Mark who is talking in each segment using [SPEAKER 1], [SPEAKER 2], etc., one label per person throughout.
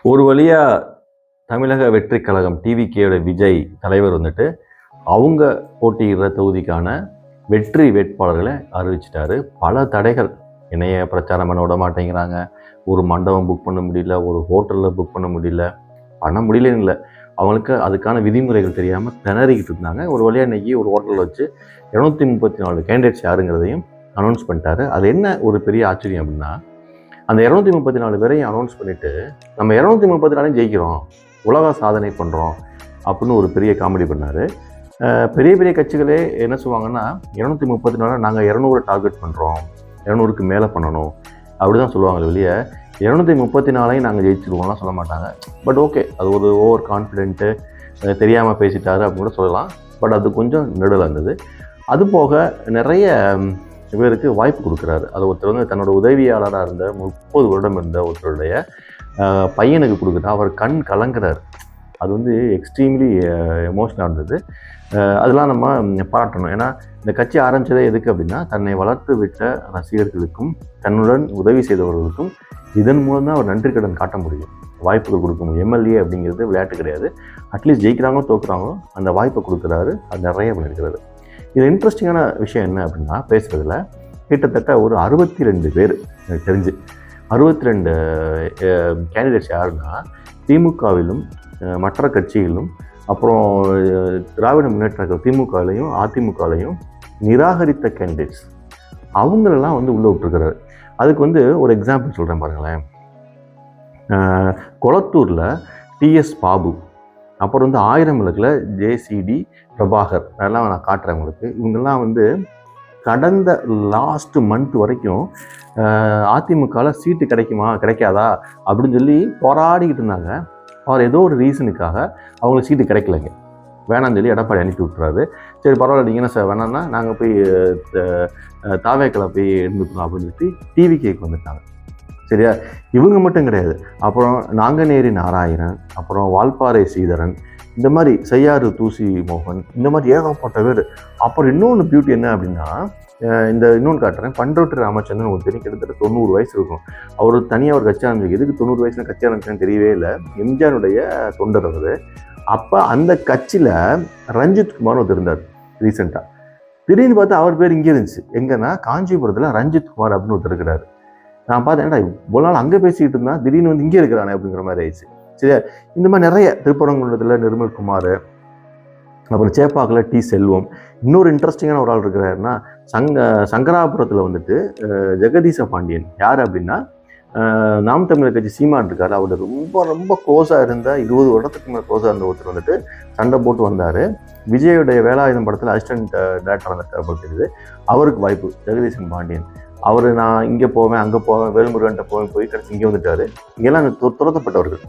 [SPEAKER 1] ஒரு வழியா தமிழக வெற்றி கழகம் டிவிகேயோட விஜய் தலைவர் வந்துட்டு அவங்க போட்டியிடுற தொகுதிக்கான வெற்றி வேட்பாளர்களை அறிவிச்சிட்டாரு. பல தடைகள், இணைய பிரச்சாரம் பண்ண விட மாட்டேங்கிறாங்க, ஒரு மண்டபம் புக் பண்ண முடியல, ஒரு ஹோட்டலில் புக் பண்ண முடியல, பண்ண முடியலன்னு இல்லை, அவங்களுக்கு அதுக்கான விதிமுறைகள் தெரியாமல் திணறிக்கிட்டு இருந்தாங்க. ஒரு வழியாக இன்றைக்கி ஒரு ஹோட்டலில் வச்சு 234 கேண்டிடேட்ஸ் யாருங்கிறதையும் அனௌன்ஸ் பண்ணிட்டாரு. அது என்ன ஒரு பெரிய ஆச்சரியம் அப்படின்னா, அந்த 234 பேரையும் அனௌன்ஸ் பண்ணிவிட்டு நம்ம 234 ஜெயிக்கிறோம், உலக சாதனை பண்ணுறோம் அப்படின்னு ஒரு பெரிய காமெடி பண்ணார். பெரிய பெரிய கட்சிகளே என்ன சொல்லுவாங்கன்னா, 234 நாங்கள் 200 டார்கெட் பண்ணுறோம், 200க்கு மேலே பண்ணணும் அப்படி தான் சொல்லுவாங்க. வெளியே 234 நாங்கள் ஜெயிச்சிருவோம்லாம் சொல்ல மாட்டாங்க. பட் ஓகே, அது ஒரு ஓவர் கான்ஃபிடென்ட்டு, தெரியாமல் பேசிட்டாரு அப்படின்னு கூட சொல்லலாம். பட் அது கொஞ்சம் நெடுலாக இருந்தது. அது போக நிறைய இவருக்கு வாய்ப்பு கொடுக்குறாரு. அது ஒருத்தர் வந்து தன்னோட உதவியாளராக இருந்த 30 வருடம் இருந்த ஒருத்தருடைய பையனுக்கு கொடுக்குறா. அவர் கண் கலங்குறார். அது வந்து எக்ஸ்ட்ரீம்லி எமோஷனாக இருந்தது. அதெல்லாம் நம்ம பாராட்டணும். ஏன்னா இந்த கட்சி ஆரம்பித்ததே எதுக்கு அப்படின்னா, தன்னை வளர்த்து விட்ட ரசிகர்களுக்கும் தன்னுடன் உதவி செய்தவர்களுக்கும் இதன் மூலம் தான் அவர் நன்றி கடன் காட்ட முடியும், வாய்ப்புகள் கொடுக்க முடியும். எம்எல்ஏ அப்படிங்கிறது விளையாட்டு கிடையாது. அட்லீஸ்ட் ஜெயிக்கிறாங்களோ தோக்குறாங்களோ அந்த வாய்ப்பை கொடுக்குறாரு. அது நிறைய பண்ணியிருக்கிறாரு. இது இன்ட்ரெஸ்டிங்கான விஷயம் என்ன அப்படின்னா, பேசுகிறதுல கிட்டத்தட்ட ஒரு 62 பேர் எனக்கு தெரிஞ்சு 62 கேண்டிடேட்ஸ் யாருன்னா, திமுகவிலும் மற்ற கட்சிகளிலும் அப்புறம் திராவிட முன்னேற்ற கழகம் திமுகலையும் அதிமுகலையும் நிராகரித்த கேண்டிடேட்ஸ் அவங்களெல்லாம் வந்து உள்ளே விட்டுருக்கிறாரு. அதுக்கு வந்து ஒரு எக்ஸாம்பிள் சொல்கிறேன் பாருங்களேன். கொளத்தூரில் டிஎஸ் பாபு, அப்புறம் வந்து ஆயிரம் விளக்கில் ஜேசிடி பிரபாகர், அதெல்லாம் நான் காட்டுறேன் உங்களுக்கு. இவங்கெல்லாம் வந்து கடந்த லாஸ்ட் மந்த் வரைக்கும் அதிமுகவில் சீட்டு கிடைக்குமா கிடைக்காதா அப்படின்னு சொல்லி போராடிக்கிட்டு இருந்தாங்க. அவர் ஏதோ ஒரு ரீசனுக்காக அவங்களுக்கு சீட்டு கிடைக்கலைங்க, வேணான்னு சொல்லி எடப்பாடி அனுப்பி விட்டுறாரு. சரி பரவாயில்ல, நீங்கள் என்ன சார் வேணான்னா நாங்கள் போய் தாவேக்களை போய் இருந்துக்கலாம் அப்படின்னு சொல்லிட்டு டிவிகேக்கு வந்துட்டாங்க. சரியா? இவங்க மட்டும் கிடையாது, அப்புறம் நாங்கநேரி நாராயணன், அப்புறம் வால்பாறை ஸ்ரீதரன், இந்த மாதிரி செய்யாறு தூசி மோகன், இந்த மாதிரி ஏகப்பட்ட பேர். அப்புறம் இன்னொன்று பியூட்டி என்ன அப்படின்னா, இந்த இன்னொன்று காட்டுறேன். பண்ருட்டி ராமச்சந்திரன் ஒரு தெரியும், கிட்டத்தட்ட 90 வயசு இருக்கும். அவர் தனியாக ஒரு கட்சி ஆரம்பிச்சு, எதுக்கு 90 வயசுல கட்சி ஆரம்பிச்சான்னு தெரியவே இல்லை. எம்ஜிஆருடைய தொண்டர் அவர். அப்போ அந்த கட்சியில் ரஞ்சித் குமார் ஒருத்தர் இருந்தார் ரீசெண்டாக. திடீர்னு பார்த்தா அவர் பேர் இங்கே இருந்துச்சு. எங்கன்னா காஞ்சிபுரத்தில் ரஞ்சித் குமார் அப்படின்னு ஒருத்தர் இருக்கிறாரு. நான் பார்த்தேன், ஏன்டா இவ்வளோ நாள் அங்கே பேசிக்கிட்டு இருந்தால் திடீர்னு வந்து இங்கே இருக்கிறானே அப்படிங்கிற மாதிரி ஆயிடுச்சு. சரியா? இந்த மாதிரி நிறைய திருப்பரங்குன்றத்தில் நிர்மல்குமார், அப்புறம் சேப்பாக்கில் டி செல்வம். இன்னொரு இன்ட்ரெஸ்டிங்கான ஒரு ஆள் இருக்கிறாருன்னா, சங்கராபுரத்தில் வந்துட்டு ஜெகதீச பாண்டியன். யார் அப்படின்னா, நாம் தமிழர் கட்சி சீமான் இருக்கார், அவர் ரொம்ப ரொம்ப க்ளோஸாக இருந்த 20 வருடத்துக்கு மேலே க்ளோஸாக இருந்த ஒருத்தர் வந்துட்டு சண்டை போட்டு வந்தார். விஜயோடைய வேலாயுதம் படத்தில் அசிஸ்டன்ட் டேரக்டர் வந்திருக்கார் போல் தெரியுது. அவருக்கு வாய்ப்பு, ஜெகதீசன் பாண்டியன். அவர் நான் இங்கே போவேன் அங்கே போவேன் வேல்முருகன்ட்ட போய் கடைசி இங்கே வந்துட்டார். இங்கெல்லாம் துரத்தப்பட்டவர்கள்.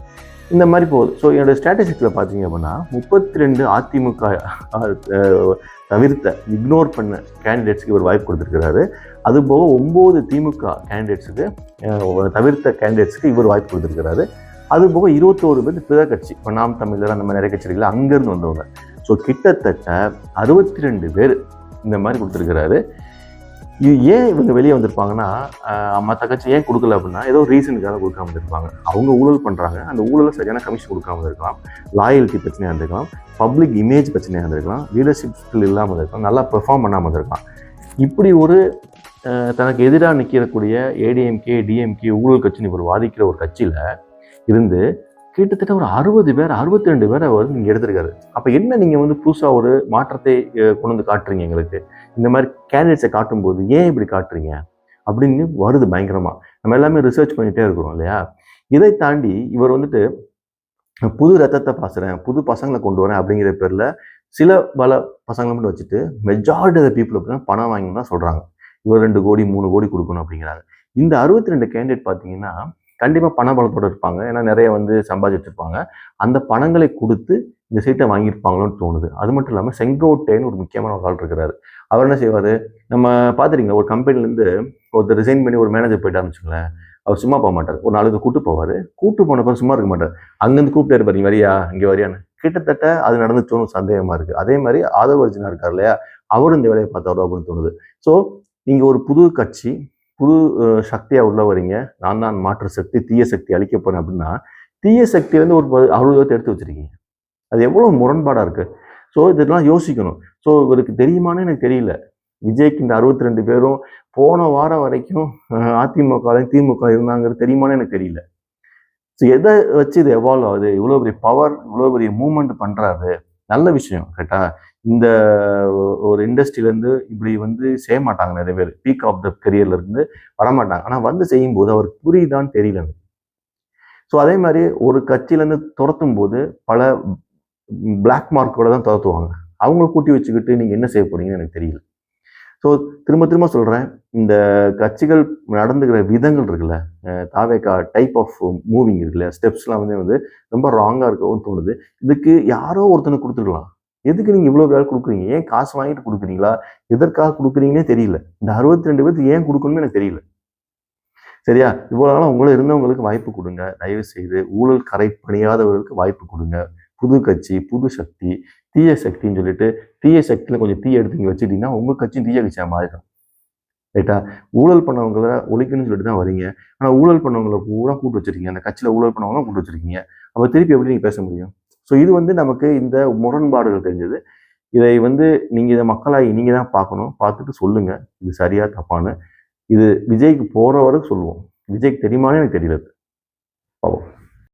[SPEAKER 1] இந்த மாதிரி போகுது. ஸோ என்னோடய ஸ்ட்ராட்டஜிக்கில் பார்த்தீங்க அப்படின்னா, 32 அதிமுக தவிர்த்த இக்னோர் பண்ண கேண்டிடேட்ஸுக்கு இவர் வாய்ப்பு கொடுத்துருக்கிறாரு. அதுபோக 9 திமுக கேண்டிடேட்ஸுக்கு தவிர்த்த கேண்டிடேட்ஸுக்கு இவர் வாய்ப்பு கொடுத்துருக்கிறாரு. அதுபோக 21 பேர் பிற கட்சி, இப்போ நாம் தமிழர் அந்த மாதிரி நிறைய கட்சிகள் அங்கேருந்து வந்தவங்க. ஸோ கிட்டத்தட்ட 62 பேர் இந்த மாதிரி கொடுத்துருக்கிறாரு. இது ஏன் இவங்க வெளியே வந்திருப்பாங்கன்னா, மற்ற கட்சி ஏன் கொடுக்கல அப்படின்னா, ஏதோ ரீசனுக்காக கொடுக்காம இருந்திருப்பாங்க. அவங்க ஊழல் பண்ணுறாங்க, அந்த ஊழலை சரியான கமிஷன் கொடுக்காம இருக்கலாம், லாயல்ட்டி பிரச்சனையாக இருந்திருக்கலாம், பப்ளிக் இமேஜ் பிரச்சனையாக இருந்திருக்கலாம், லீடர்ஷிப் ஸ்கில் இல்லாமல் இருக்கலாம், நல்லா பெர்ஃபார்ம் பண்ணாமல் இருக்கலாம். இப்படி ஒரு தனக்கு எதிராக நிற்கக்கூடிய ஏடிஎம்கே டிஎம்கே ஊழல் கட்சின்னு ஒரு வாதிக்கிற ஒரு கட்சியில் இருந்து கிட்டத்தட்ட ஒரு 60 பேர் 62 பேரை வந்து நீங்கள் எடுத்திருக்காரு. அப்போ என்ன நீங்கள் வந்து புதுசாக ஒரு மாற்றத்தை கொண்டு வந்து காட்டுறீங்க எங்களுக்கு, இந்த மாதிரி கேண்டிடேட்ஸை காட்டும்போது ஏன் இப்படி காட்டுறீங்க அப்படின்னு வருது பயங்கரமாக. நம்ம எல்லாமே ரிசர்ச் பண்ணிகிட்டே இருக்கிறோம் இல்லையா? இதை தாண்டி இவர் வந்துட்டு புது ரத்தத்தை பாசுறேன், புது பசங்களை கொண்டு வரேன் அப்படிங்கிற பேரில் சில பல பசங்களை மட்டும் வச்சுட்டு மெஜாரிட்டி ஆஃப் த பீப்புள் அப்படின்னா பணம் வாங்கி தான் சொல்கிறாங்க. இவர் 2 கோடி 3 கோடி கொடுக்கணும் அப்படிங்கிறாங்க. இந்த 62 கேண்டிடேட் பார்த்தீங்கன்னா கண்டிப்பாக பண பலத்தோடு இருப்பாங்க. ஏன்னா நிறைய வந்து சம்பாதிச்சிருப்பாங்க. அந்த பணங்களை கொடுத்து இந்த சீட்டை வாங்கியிருப்பாங்களோன்னு தோணுது. அது மட்டும் இல்லாமல் செங்கோட்டைன்னு ஒரு முக்கியமான ஒரு ஆள் இருக்கிறாரு. அவர் என்ன செய்வார், நம்ம பார்த்துட்டீங்க, ஒரு கம்பெனிலேருந்து ஒருத்தர் ரிசைன் பண்ணி ஒரு மேனேஜர் போயிட்டு ஆரம்பிச்சுங்களேன், அவர் சும்மா போக மாட்டார். ஒரு நாளுக்கு கூப்பிட்டு போவார். கூப்பிட்டு போனப்போ சும்மா இருக்க மாட்டார். அங்கேருந்து கூப்பிட்டு இருப்பார், நீ வரியா இங்கே வரியான்னு. கிட்டத்தட்ட அது நடந்துச்சோன்னு சந்தேகமாக இருக்குது. அதே மாதிரி ஆதவ அர்ஜுனா இருக்கார் இல்லையா, அவரும் இந்த வேலையை பார்த்தாரோ அப்படின்னு தோணுது. ஸோ நீங்கள் ஒரு புது கட்சி, புது சக்தியாக உள்ள வரீங்க, நான் தான் மாற்று சக்தி, தீய சக்தி அழிக்க போகிறேன் அப்படின்னா தீய சக்தி வந்து ஒரு 60 எடுத்து வச்சிருக்கீங்க. அது எவ்வளோ முரண்பாடாக இருக்குது. ஸோ இதெல்லாம் யோசிக்கணும். ஸோ இவருக்கு தெரியுமான்னு எனக்கு தெரியல. விஜய்க்கு இந்த 62 பேரும் போன வாரம் வரைக்கும் அதிமுகலையும் திமுக இருந்தாங்கிறது தெரியுமான்னு எனக்கு தெரியல. ஸோ எதை வச்சு இது எவால்வ் ஆகுது? இவ்வளோ பெரிய பவர், இவ்வளோ பெரிய மூவ்மெண்ட் பண்ணுறாரு. நல்ல விஷயம் கரெக்டா? இந்த ஒரு இண்டஸ்ட்ரியிலேருந்து இப்படி வந்து செய்ய மாட்டாங்க நிறைய பேர். பீக் ஆஃப் த கெரியர்ல இருந்து வரமாட்டாங்க. ஆனால் வந்து செய்யும்போது அவருக்கு புரியுதான்னு தெரியல எனக்கு. ஸோ அதே மாதிரி ஒரு கட்சியிலேருந்து துரத்தும் போது பல பிளாக் மார்க்கோட தான் துரத்துவாங்க. அவங்கள கூட்டி வச்சுக்கிட்டு நீங்கள் என்ன செய்ய போறீங்கன்னு எனக்கு தெரியல. ஸோ திரும்ப திரும்ப சொல்கிறேன், இந்த கட்சிகள் நடந்துக்கிற விதங்கள் இருக்குல்ல, தாவேகா டைப் ஆஃப் மூவிங் இருக்குல்ல, ஸ்டெப்ஸ்லாம் வந்து ரொம்ப ராங்காக இருக்கவும் தோணுது. இதுக்கு யாரோ ஒருத்தனுக்கு கொடுத்துருக்கலாம். எதுக்கு நீங்கள் இவ்வளோ வேலை கொடுக்குறீங்க? ஏன் காசு வாங்கிட்டு கொடுக்குறீங்களா? எதற்காக கொடுக்குறீங்கன்னே தெரியல. இந்த 62 பேருக்கு ஏன் கொடுக்கணும்னு எனக்கு தெரியல. சரியா? இவ்வளோ நாளாக உங்களை இருந்தவங்களுக்கு வாய்ப்பு கொடுங்க. தயவு செய்து ஊழல் கரை பணியாதவர்களுக்கு வாய்ப்பு கொடுங்க. புது கட்சி, புது சக்தி, தீய சக்தின்னு சொல்லிட்டு, தீய சக்தியில கொஞ்சம் தீய எடுத்து இங்கே வச்சுக்கிட்டீங்கன்னா, உங்க கட்சியும் தீய கட்சியா மாறிடும். ரைட்டா? ஊழல் பண்ணவங்கள ஒழிக்கணும்னு சொல்லிட்டு தான் வரீங்க. ஆனால் ஊழல் பண்ணவங்கள பூரா கூட்டு வச்சிருக்கீங்க. அந்த கட்சியில் ஊழல் பண்ணவங்களாம் கூட்டு வச்சிருக்கீங்க. அப்போ திருப்பி எப்படி நீங்கள் பேச முடியும்? ஸோ இது வந்து நமக்கு இந்த முரண்பாடுகள் தெரிஞ்சது. இதை வந்து நீங்க இதை மக்களாகி நீங்க தான் பார்க்கணும். பார்த்துட்டு சொல்லுங்க. இது சரியா தப்பான்னு. இது விஜய்க்கு போற வரைக்கும் சொல்லுவோம். விஜய்க்கு தெரியுமான்னு எனக்கு தெரியல. பாவம்.